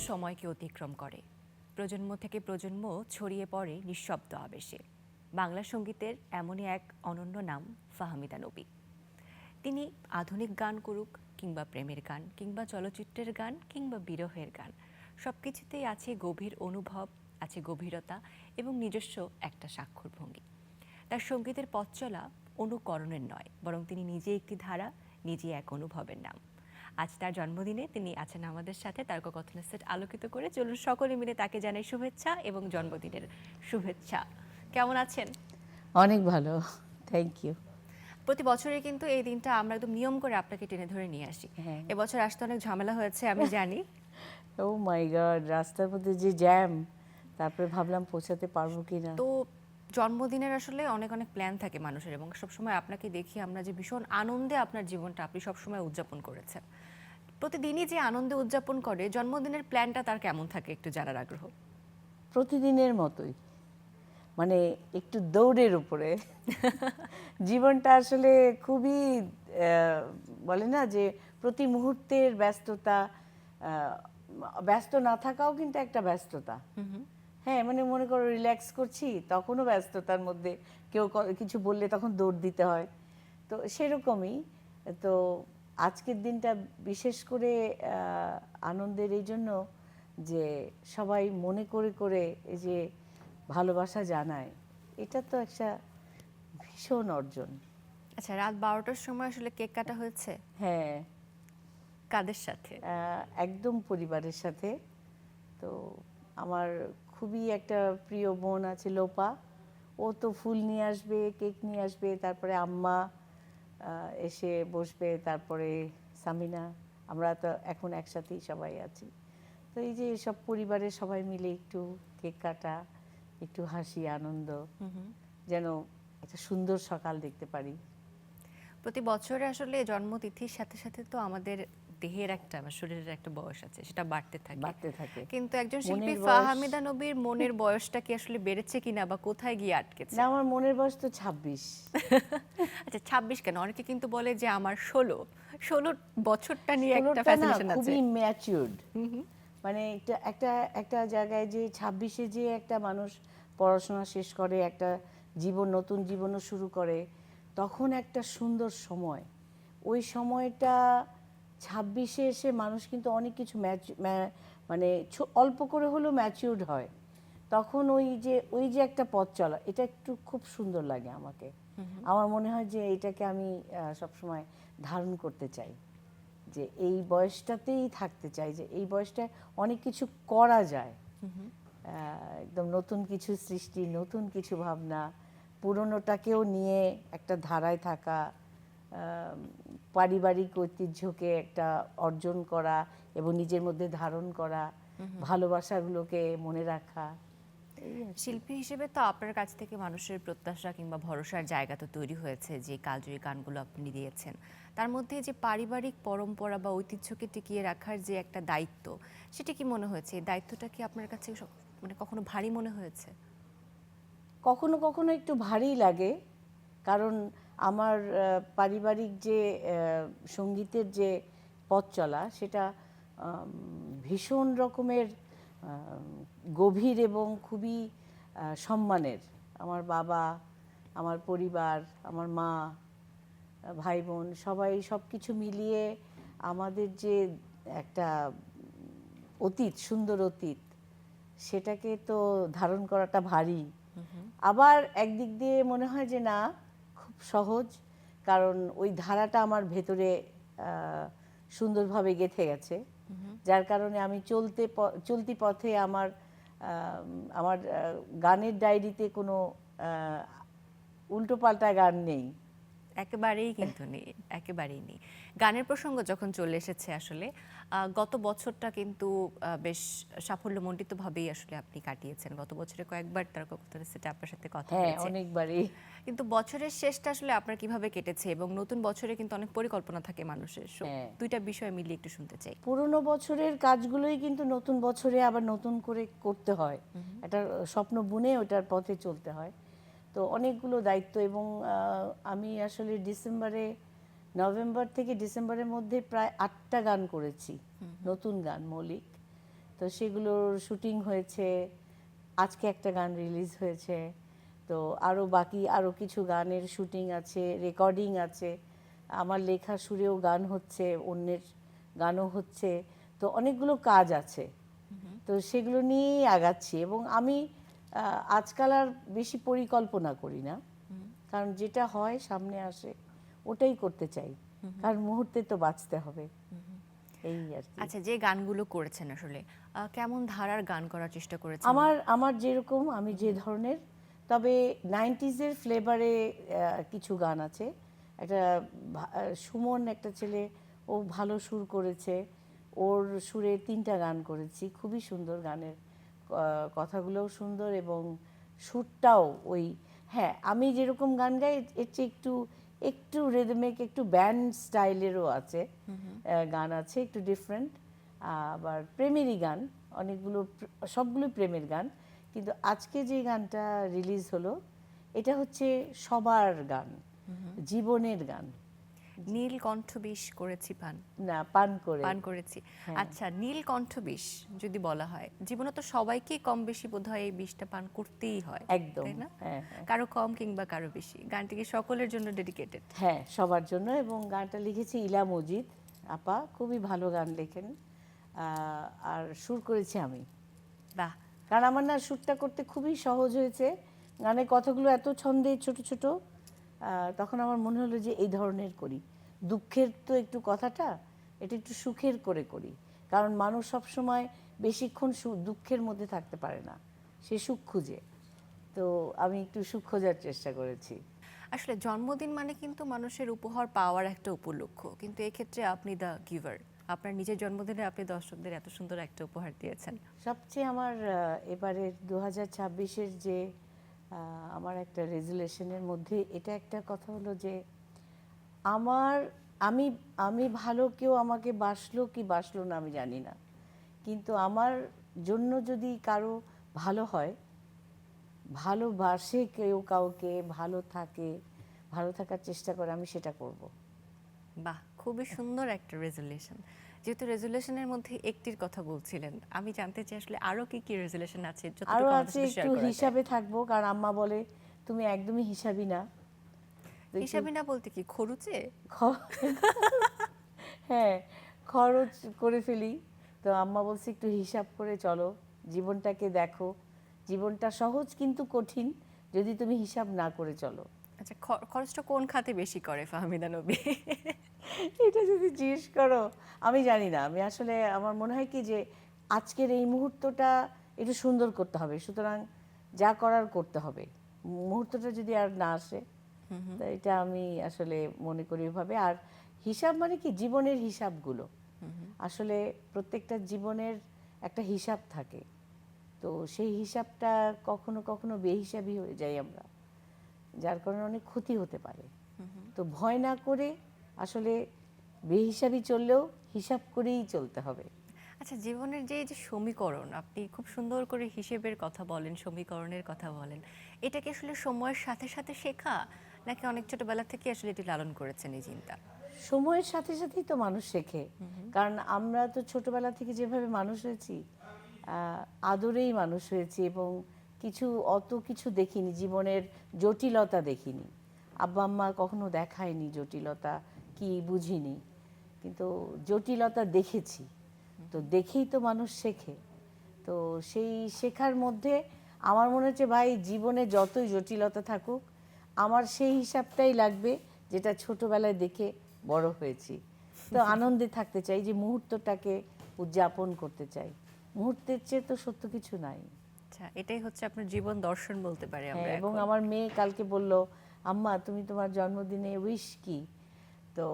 সময়কে অতিক্রম করে, প্রজন্ম থেকে প্রজন্ম ছড়িয়ে পড়ে নিঃশব্দ আবেশে। বাংলা সঙ্গীতের এমনই এক অনন্য নাম ফাহমিদা নবী। তিনি আধুনিক গান করুক, কিংবা প্রেমের গান, কিংবা চলচ্চিত্রের গান, কিংবা বিরহের গান, সব কিছুতেই আছে গভীর অনুভব, আছে গভীরতা এবং নিজস্ব একটা স্বাক্ষর ভঙ্গি। তার সঙ্গীতের পথ চলা অনুকরণের নয়, বরং তিনি নিজে একটি ধারা, নিজে এক অনুভবের নাম। আজ তার জন্মদিনে তিনি আছেন আমাদের সাথে। তারকথনের সেট আলোকিত করে চলুন সকলে মিলে তাকে জানাই শুভেচ্ছা এবং জন্মদিনের শুভেচ্ছা। কেমন আছেন? অনেক ভালো, থ্যাংক ইউ। প্রতি বছরে কিন্তু এই দিনটা আমরা একদম নিয়ম করে আপনাকে টেনে ধরে নিয়ে আসি। এবছর আসতে অনেক ঝামেলা হয়েছে আমি জানি। ও মাই গড, রাস্তার মধ্যে যে জ্যাম, তারপরে ভাবলাম পৌঁছাতে পারবো কিনা। তো জন্মদিনের আসলে অনেক অনেক প্ল্যান থাকে মানুষের, এবং সবসময় আপনাকে দেখি আমরা যে ভীষণ আনন্দে আপনার জীবনটা আপনি সবসময় উদযাপন করেছেন। প্রতিদিনই যে আনন্দে উদযাপন করে, জন্মদিনের প্ল্যানটা তার কেমন থাকে একটু জানার আগ্রহ। প্রতিদিনের মতোই, মানে একটু দৌড়ের উপরে। জীবনটা আসলে খুবই বলে না যে প্রতি মুহূর্তের ব্যস্ততা, ব্যস্ত না থাকাও কিন্তু একটা ব্যস্ততা। হ্যাঁ, মানে মনে করো রিল্যাক্স করছি, তখনও ব্যস্ততার মধ্যে কেউ কিছু বললে তখন দৌড় দিতে হয়। তো সেরকমই। তো আজকের দিনটা বিশেষ করে আনন্দের এই জন্য যে সবাই মনে করে করে এই যে ভালোবাসা জানায়, এটা তো একটা ভীষণ অর্জন। আচ্ছা, রাত 12টার সময় আসলে কেক কাটা হয়েছে? হ্যাঁ, কাদের সাথে? একদম পরিবারের সাথে। তো আমার খুবই একটা প্রিয় বোন আছে, লোপা। ও তো ফুল নিয়ে আসবে, কেক নিয়ে আসবে, তারপরে আম্মা এসে বসবে, তারপরে সামিনা। আমরা তো এখন একসাথেই সবাই আছি। তো এই যে সব পরিবারের সবাই মিলে একটু কেক কাটা, একটু হাসি আনন্দ, যেন একটা সুন্দর সকাল দেখতে পারি। প্রতি বছরে আসলে জন্মতিথির সাথে সাথে তো আমাদের দেহের একটা বা শরীরের একটা বয়স আছে, সেটা বাড়তে থাকে। কিন্তু একজন শিল্পী ফাহমিদা নবীর মনের বয়সটা কি আসলে বেড়েছে কিনা বা কোথায় গিয়ে আটকেছে? না, আমার মনের বয়স তো 26। আচ্ছা, 26 কেন? অনেকে কিন্তু বলে যে আমার 16 বছরটা নিয়ে একটা 16টা না, ফ্যাসিনেশন আছে। খুবই ম্যাচিউরড। মানে একটা একটা একটা জায়গায় যে 26-এ যে একটা মানুষ পড়াশোনা শেষ করে, একটা জীবন, নতুন জীবনও শুরু করে, তখন একটা সুন্দর সময়। ওই সময়টা 26-এ এসে মানুষ কিন্তু অনেক কিছু মানে অল্প করে হলেও ম্যাচিউরড হয়। তখন ওই যে একটা পথ চলা, এটা একটু খুব সুন্দর লাগে আমাকে। আমার মনে হয় যে এটাকে আমি সবসময় ধারণ করতে চাই, যে এই বয়সটাতেই থাকতে চাই, যে এই বয়সটায় অনেক কিছু করা যায়। একদম নতুন কিছু সৃষ্টি, নতুন কিছু ভাবনা, পুরনোটাকেও নিয়ে একটা ধারায় থাকা, পারিবারিক ঐতিহ্যকে একটা অর্জন করা এবং নিজের মধ্যে ধারণ করা, ভালোবাসাগুলোকে মনে রাখা। শিল্পী হিসেবে তো আপনার কাছ থেকে মানুষের প্রত্যাশা কিংবা ভরসার জায়গা তো তৈরি হয়েছে, যে কালজয়ী গানগুলো আপনি দিয়েছেন। তার মধ্যে যে পারিবারিক পরম্পরা বা ঐতিহ্যকে টিকিয়ে রাখার যে একটা দায়িত্ব, সেটা কি মনে হয়েছে? এই দায়িত্বটা কি আপনার কাছে মানে কখনো ভারী মনে হয়েছে? কখনো কখনো একটু ভারী লাগে, কারণ আমার পারিবারিক যে সঙ্গীতের যে পথ চলা, সেটা ভীষণ রকমের গভীর এবং খুবই সম্মানের। আমার বাবা, আমার পরিবার, আমার মা, ভাই বোন, সবাই সব কিছু মিলিয়ে আমাদের যে একটা অতীত, সুন্দর অতীত, সেটাকে তো ধারণ করাটা ভারী। আবার একদিক দিয়ে মনে হয় যে না, খুব সহজ, কারণ ওই ধারাটা আমার ভেতরে সুন্দরভাবে গেঁথে গেছে, যার কারণে আমি চলতি পথে আমার আমার গানের ডায়েরিতে কোনো উল্টোপাল্টা গান নেই। একেবারেই কিন্তু নেই, একেবারেই নেই। গানের প্রসঙ্গ যখন চলে এসেছে, আসলে গত বছরটা কিন্তু বেশ সাফল্যমণ্ডিতভাবেই আসলে আপনি কাটিয়েছেন। গত বছরে কয়েকবার তারকথনের সেটে আপনার সাথে কথা হ্যাঁ, হয়েছে। অনেকবারই। কিন্তু বছরের শেষটা আসলে আপনার কিভাবে কেটেছে, এবং নতুন বছরে কিন্তু অনেক পরিকল্পনা থাকে মানুষের। হ্যাঁ, দুইটা বিষয় মিলিয়ে একটু শুনতে চাই। পুরনো বছরের কাজগুলোই কিন্তু নতুন বছরে আবার নতুন করে করতে হয়, একটা স্বপ্ন বুনে ওটার পথে চলতে হয়। তো অনেকগুলো দায়িত্ব, এবং আমি আসলে নভেম্বর থেকে ডিসেম্বরের মধ্যে প্রায় 8টা গান করেছি, নতুন গান, মৌলিক। তো সেগুলোর শুটিং হয়েছে, আজকে একটা গান রিলিজ হয়েছে, তো আরও বাকি আরও কিছু গানের শুটিং আছে, রেকর্ডিং আছে, আমার লেখা সুরেও গান হচ্ছে, অন্যের গানও হচ্ছে, তো অনেকগুলো কাজ আছে। তো সেগুলো নিয়েই আগাচ্ছি এবং আমি আজকাল আর বেশি পরিকল্পনা করি না, কারণ যেটা হয় সামনে আসে ওটাই করতে চাই, কারণ মুহূর্তে তো বাঁচতে হবে, এই আর কি। আচ্ছা, যে গানগুলো করেছেন আসলে কেমন ধারার গান করার চেষ্টা করেছেন? আমার আমার যেরকম আমি যে ধরনের, তবে 90s-এর ফ্লেভারে কিছু গান আছে। একটা সুমন একটা ছেলে, ও ভালো সুর করেছে, ওর সুরে 3টা গান করেছি, খুবই সুন্দর গানের, কথাগুলোও সুন্দর এবং সুরটাও ওই, হ্যাঁ আমি যেরকম গান গাই এর চেয়ে একটু একটু রিদমিক, একটু ব্যান্ড স্টাইলেরও আছে, গান আছে একটু ডিফারেন্ট। আবার প্রেমেরই গান অনেকগুলো, সবগুলো প্রেমের গান, কিন্তু আজকে যে গানটা রিলিজ হলো এটা হচ্ছে সবার গান, জীবনের গান। নীলকণ্ঠ বিষ করেছি পান, না, পান করে। পান করেছি। আচ্ছা, নীলকণ্ঠ বিষ যদি বলা হয়, জীবনে তো সবাইকে কম বেশি বোধহয় এই বিষটা পান করতেই হয়, একদম, তাই না? হ্যাঁ হ্যাঁ কারো কম কিংবা কারো বেশি। গানটি কি সকলের জন্য ডেডিকেটেড? হ্যাঁ, সবার জন্য। এবং গানটা লিখেছি ইলা মজিদ আপা, খুবই ভালো গান লেখেন, আর সুর করেছি আমি। বাহ, কারণ আমার না শ্যুটটা করতে খুবই সহজ হয়েছে, গানের কথাগুলো এত ছন্দে ছোট ছোট, তখন আমার মনে হলো যে এই ধরনের করি, দুঃখের তো একটু কথাটা, এটা একটু সুখের করে করি, কারণ মানুষ সব সময় বেশিক্ষণ দুঃখের মধ্যে থাকতে পারে না, সে সুখ খুঁজে, তো আমি একটু সুখ খোঁজার চেষ্টা করেছি। আসলে জন্মদিন মানে কিন্তু মানুষের উপহার পাওয়ার একটা উপলক্ষ, কিন্তু এক্ষেত্রে আপনি দ্য গিভার। আপনার নিজের জন্মদিনে আপনি দর্শকদের এত সুন্দর একটা উপহার দিয়েছেন। সবচেয়ে আমার এবারের 2026-এর যে আমার একটা রেজুলেশনের মধ্যে এটা একটা কথা হলো যে আমার, আমি আমি ভালো, কেউ আমাকে বাসলো কি বাসলো না আমি জানি না, কিন্তু আমার জন্য যদি কারো ভালো হয়, ভালোবাসে কেউ কাউকে, ভালো থাকে, ভালো থাকার চেষ্টা করে, আমি সেটা করব। বাহ, খুবই সুন্দর একটা রেজুলেশন। যেহেতু রেজুলেশনের মধ্যে একটির কথা বলছিলেন, আমি জানতে চাই আসলে আরো কি কি রেজুলেশন আছে, আরও যতটুকু আমাদের আছে সাথে একটু শেয়ার করা যায়। হিসাবে থাকবো, কারণ আম্মা বলে তুমি একদমই হিসাবি না, তো একটু হিসাবে না বলতে কি খরুচে? খ- হ্যাঁ, খরচ করে ফেলি, তো আম্মা বলছে একটু হিসাব করে চলো, জীবনটাকে দেখো, জীবনটা সহজ কিন্তু কঠিন যদি তুমি হিসাব না করে চলো। আচ্ছা, খরচটা কোন খাতে বেশি করে ফাহমিদা নবী? এটা যদি জিজ্ঞেস করো, আমি জানি না, আমি আসলে আমার মনে হয় কি যে আজকের এই মুহূর্তটা একটু সুন্দর করতে হবে, সুতরাং যা করার করতে হবে, মুহূর্তটা যদি আর না আসে, তো এটা আমি আসলে মনে করি ওইভাবে। আর হিসাব মানে কি, জীবনের হিসাবগুলো আসলে প্রত্যেকটা জীবনের একটা হিসাব থাকে, তো সেই হিসাবটা কখনো কখনো বেহিসাবি হয়ে যায় আমরা, যার কারণে অনেক ক্ষতি হতে পারে। তো ভয় না করে আসলে বেহিসাবি চললেও হিসাব করেই চলতে হবে। আচ্ছা, জীবনের যে এই যে সমীকরণ, আপনি খুব সুন্দর করে হিসেবের কথা বলেন, সমীকরণের কথা বলেন, এটা কি আসলে সময়ের সাথে সাথে শেখা, নাকি অনেক ছোটবেলা থেকে আসলে এটি লালন করেছেন এই চিন্তা? সময়ের সাথে সাথেই তো মানুষ শেখে, কারণ আমরা তো ছোটবেলা থেকে যেভাবে মানুষ হয়েছি, আদরেই মানুষ হয়েছি, এবং কিছু অত কিছু দেখিনি, জীবনের জটিলতা দেখিনি, আব্বা আম্মা কখনো দেখায়নি জটিলতা কি, বুঝিনি, কিন্তু জটিলতা দেখেছি, তো দেখেই তো মানুষ শেখে। তো সেই শেখার মধ্যে আমার মনে হচ্ছে ভাই, জীবনে যতই জটিলতা থাকুক আমার সেই হিসাবটাই লাগবে যেটা ছোটবেলায় দেখে বড় হয়েছি, তো আনন্দে থাকতে চাই, যে মুহূর্তটাকে উদযাপন করতে চাই, মুহূর্তের চেয়ে তো সত্য কিছু নাই। আচ্ছা, এটাই হচ্ছে আপনার জীবন দর্শন বলতে পারি আমরা হ্যাঁ, এবং এখন। আমার মেয়ে কালকে বলল, আম্মা তুমি তোমার জন্মদিনে উইশ কি, তো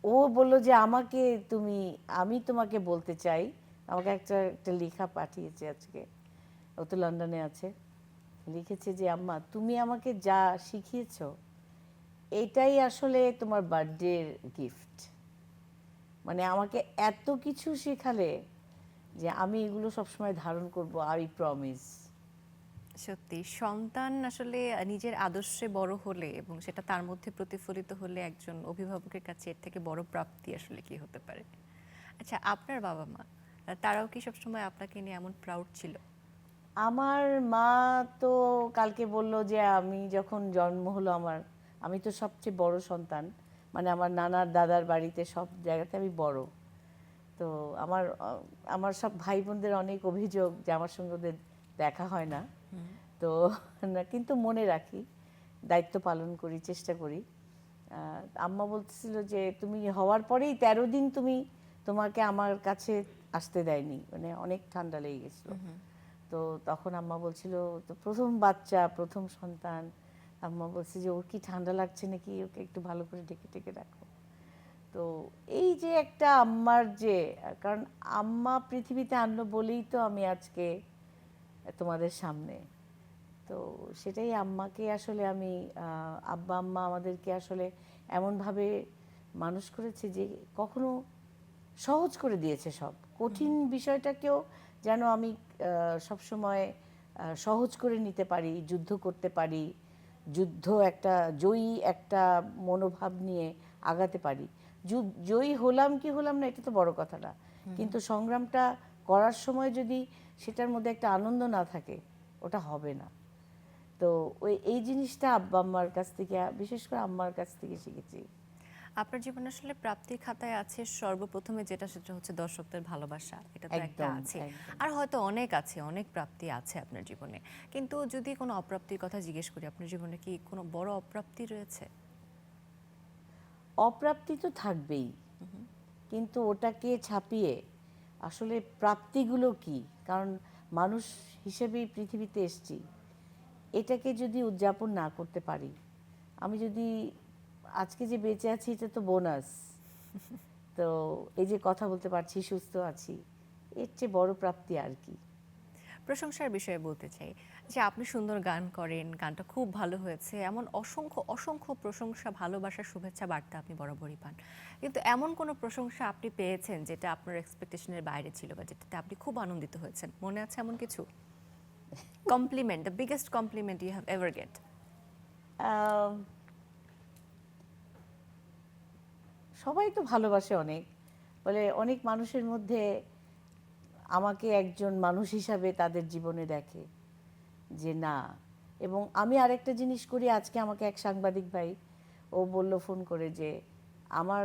ও বলল যে আমাকে তুমি, আমি তোমাকে বলতে চাই, আমাকে একটা একটা লেখা পাঠিয়েছে আজকে, ও তো লন্ডনে আছে, লিখেছে যে আম্মা তুমি আমাকে যা শিখিয়েছো এটাই আসলে তোমার বার্থডের গিফট, মানে আমাকে এত কিছু শেখালে যে আমি এগুলো সবসময় ধারণ করব, আই প্রমিস। সত্যি, সন্তান আসলে নিজের আদর্শে বড় হলে এবং সেটা তার মধ্যে প্রতিফলিত হলে একজন অভিভাবকের কাছে এর থেকে বড় প্রাপ্তি আসলে কি হতে পারে? আচ্ছা, আপনার বাবা মা তারাও কি সবসময় আপনাকে নিয়ে এমন প্রাউড ছিল? আমার মা তো কালকে বলল যে আমি যখন জন্ম হলো আমার, আমি তো সবচেয়ে বড় সন্তান, মানে আমার নানার দাদার বাড়িতে সব জায়গাতে আমি বড়। তো আমার সব ভাই বোনদের অনেক অভিযোগ যে আমার সঙ্গে ওদের দেখা হয় না। তো না, কিন্তু মনে রাখি, দায়িত্ব পালন করি, চেষ্টা করি। আম্মা বলতেছিল যে তুমি হওয়ার পরেই 13 দিন তোমাকে আমার কাছে আসতে দেয়নি, মানে অনেক ঠান্ডা লেগে গেছিলো। তো তখন আম্মা বলছিল, তো প্রথম বাচ্চা, প্রথম সন্তান, আম্মা বলছে যে ওর কি ঠান্ডা লাগছে নাকি, ওকে একটু ভালো করে ঢেকে ঢেকে রাখো। তো এই যে একটা আম্মার যে, কারণ আম্মা পৃথিবীতে আনলো বলেই তো আমি আজকে তোমাদের সামনে। তো সেটাই আম্মাকে আসলে আমি আব্বা আম্মা আমাদেরকে আসলে এমনভাবে মানুষ করেছে যে কখনো সহজ করে দিয়েছে সব কঠিন বিষয়টাকেও, যেন আমি সবসময় সহজ করে নিতে পারি, যুদ্ধ করতে পারি, যুদ্ধ একটা জয়ী একটা মনোভাব নিয়ে আগাতে পারি। জয়ী হলাম কি হলাম না এটা তো বড় কথা না, কিন্তু সংগ্রামটা করার সময় যদি সেটার মধ্যে একটা আনন্দ না থাকে, ওটা হবে না। তো এই জিনিসটা আব্বা আম্মার কাছ থেকে, বিশেষ করে আম্মার কাছ থেকে শিখেছি। আপনার জীবনে আসলে প্রাপ্তির খাতায় আছে সর্বপ্রথমে যেটা, সেটা হচ্ছে দর্শকদের ভালোবাসা। এটা তো একটা একদম আছে, একদম। আর হয়তো অনেক আছে, অনেক প্রাপ্তি আছে আপনার জীবনে। কিন্তু যদি কোনো অপ্রাপ্তির কথা জিজ্ঞেস করি, আপনার জীবনে কি কোনো বড় অপ্রাপ্তি রয়েছে? অপ্রাপ্তি তো থাকবেই, কিন্তু ওটাকে ছাপিয়ে আসলে প্রাপ্তিগুলো কি, কারণ মানুষ হিসেবেই পৃথিবীতে এসেছি, এটাকে যদি উদযাপন না করতে পারি, আমি যদি আজকে যে বেঁচে আছি এটা তো বোনাস। তো এই যে কথা বলতে পারছি, সুস্থ আছি, এর চেয়ে বড় প্রাপ্তি আর কি। প্রশংসার বিষয়ে বলতে চাই যে আপনি সুন্দর গান করেন, গানটা খুব ভালো হয়েছে, এমন অসংখ্য অসংখ্য প্রশংসা, ভালোবাসা, শুভেচ্ছা বার্তা আপনি বরাবরই পান। কিন্তু এমন কোনো প্রশংসা আপনি পেয়েছেন যেটা আপনার এক্সপেকটেশনের বাইরে ছিল, বা যেটাতে আপনি খুব আনন্দিত হয়েছেন? মনে আছে এমন কিছু? Compliment, the biggest compliment you have ever get. Um, সবাই তো ভালোবাসে অনেক, বলে অনেক মানুষের মধ্যে আমাকে একজন মানুষ হিসাবে তাদের জীবনে দেখে যে না। এবং আমি আরেকটা জিনিস করি, আজকে আমাকে এক সাংবাদিক ভাই ও বলল ফোন করে যে আমার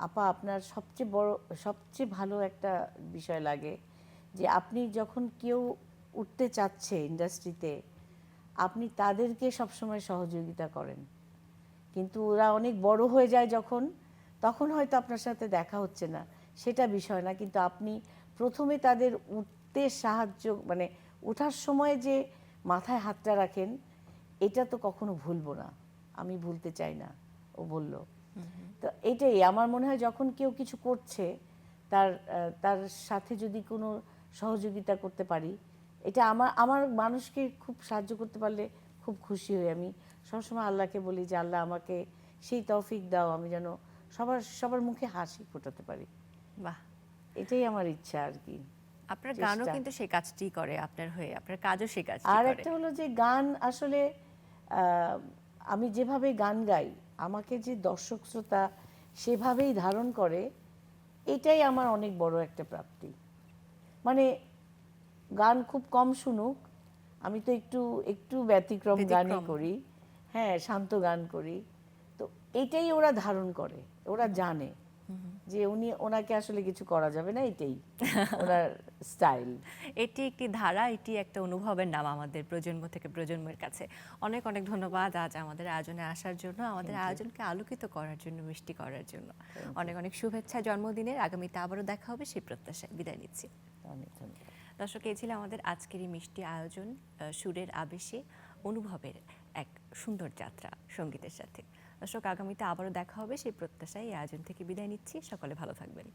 আপা আপনার সবচেয়ে বড়, সবচেয়ে ভালো একটা বিষয় লাগে যে আপনি যখন কেউ উঠতে চাচ্ছে ইন্ডাস্ট্রিতে, আপনি তাদেরকে সবসময় সহযোগিতা করেন, কিন্তু ওরা অনেক বড় হয়ে যায় যখন, তখন হয়তো আপনার সাথে দেখা হচ্ছে না, সেটা বিষয় না, কিন্তু আপনি প্রথমে তাদের উঠতে সাহায্য, মানে ওঠার সময় যে মাথায় হাতটা রাখেন, এটা তো কখনো ভুলবো না, আমি ভুলতে চাই না, ও বলল। তো এটাই আমার মনে হয়, যখন কেউ কিছু করছে তার সাথে যদি কোনো সহযোগিতা করতে পারি, এটা আমার আমার মানুষকে খুব সাহায্য করতে পারলে খুব খুশি হই। আমি সবসময় আল্লাহকে বলি যে আল্লাহ আমাকে সেই তৌফিক দাও, আমি যেন সবার মুখে হাসি ফোটাতে পারি। বাহ, এটাই আমার ইচ্ছা আর কি। আপনার গানও চেষ্টা। কিন্তু সেই কাজটি করে আপনার হয়ে, আপনার কাজও সেই কাজটি আর করে। একটা হলো যে গান আসলে আমি যেভাবে গান গাই, আমাকে যে দর্শক শ্রোতা সেভাবেই ধারণ করে, এটাই আমার অনেক বড় একটা প্রাপ্তি। মানে গান খুব কম শুনুক, আমি তো একটু একটু ব্যতিক্রম গানই করি, হ্যাঁ শান্ত গান করি, তো এটাই ওরা ধারণ করে, ওরা জানে যে ওনাকে আসলে কিছু করা যাবে না, এটাই ওনার স্টাইল। এটি একটি ধারা, এটি একটা অনুভবের নাম আমাদের প্রজন্ম থেকে প্রজন্মের কাছে। অনেক অনেক ধন্যবাদ আজ আমাদের আয়োজনে আসার জন্য, আমাদের আয়োজনকে আলোকিত করার জন্য, মিষ্টি করার জন্য। অনেক অনেক শুভেচ্ছা জন্মদিনের। আগামীতে আবারও দেখা হবে সেই প্রত্যাশায় বিদায় নিচ্ছি। অনেক ধন্যবাদ। দর্শক, এই ছিল আমাদের আজকের এই মিষ্টি আয়োজন, সুরের আবেশে অনুভবের এক সুন্দর যাত্রা সঙ্গীতের সাথে। দর্শক, আগামীতে আবারও দেখা হবে সেই প্রত্যাশায় এই আয়োজন থেকে বিদায় নিচ্ছি। সকলে ভালো থাকবেন।